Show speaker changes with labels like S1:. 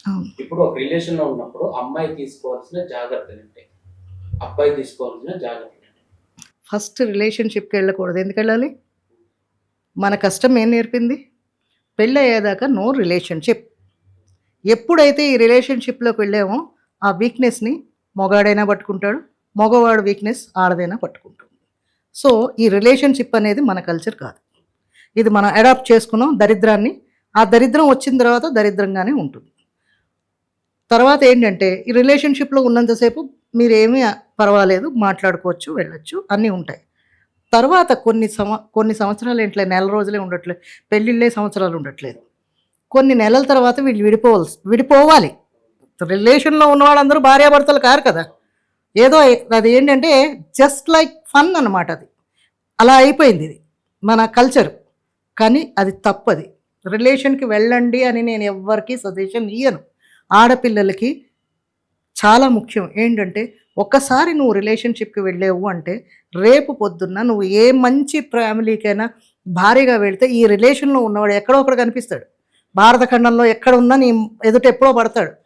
S1: అవును.
S2: ఇప్పుడు ఒక రిలేషన్‌లో ఉన్నప్పుడు అమ్మాయి తీసుకోవాల్సిన జాగ్రత్తలేంటి? అబ్బాయి తీసుకోవాల్సిన జాగ్రత్తలేంటి?
S1: ఫస్ట్ రిలేషన్‌షిప్‌కి వెళ్ళకూడదు. ఎందుకెళ్ళాలి? మన కష్టం ఏం నేర్పింది? పెళ్ళయ్యేదాకా నో రిలేషన్‌షిప్. ఎప్పుడైతే ఈ రిలేషన్‌షిప్‌లోకి వెళ్ళామో, ఆ వీక్‌నెస్‌ని మగాడైనా పట్టుకుంటాడు. మగవాడి వీక్‌నెస్ ఆడదైనా పట్టుకుంటుంది. సో, ఈ రిలేషన్‌షిప్ అనేది మన కల్చర్ కాదు. ఇది మనం అడాప్ట్ చేసుకున్నాం దరిద్రాన్ని. ఆ దరిద్రం వచ్చిన తర్వాత దరిద్రంగానే ఉంటుంది. తర్వాత ఏంటంటే, ఈ రిలేషన్‌షిప్‌లో ఉన్నంత సేపు మీరేమీ పర్వాలేదు, మాట్లాడుకోవచ్చు, వెళ్ళొచ్చు అన్నీ ఉంటాయి. తర్వాత కొన్ని సంవత్సరాలు ఏంటిలే, నెల రోజులే ఉండట్లేదు. పెళ్ళిళ్ళే సంవత్సరాలు ఉండట్లేదు. కొన్ని నెలల తర్వాత వీళ్ళు విడిపోవాలి. రిలేషన్‌లో ఉన్న వాళ్ళందరూ భార్యాభర్తలు కారు కదా! ఏదో అది ఏంటంటే జస్ట్ లైక్ ఫన్ అనమాట అది. అలా అయిపోయిందిది. మన కల్చర్. కానీ అది తప్పది. రిలేషన్‌కి వెళ్ళండి అని నేను ఎవ్వరికీ సజెషన్ ఇయ్యను. ఆడపిల్లలకి చాలా ముఖ్యం. ఏంటంటే ఒక్కసారి నువ్వు రిలేషన్‌షిప్‌కి వెళ్ళావు అంటే రేపు పొద్దున్న నువ్వు ఏ మంచి ఫ్యామిలీకైనా భార్యగా వెళ్తే ఈ రిలేషన్‌లో ఉన్నవాడు ఎక్కడో ఒకడ కనిపిస్తాడు. భారత ఖండంలో ఎక్కడున్నా నీ ఎదుట ఎప్పుడో పడతాడు.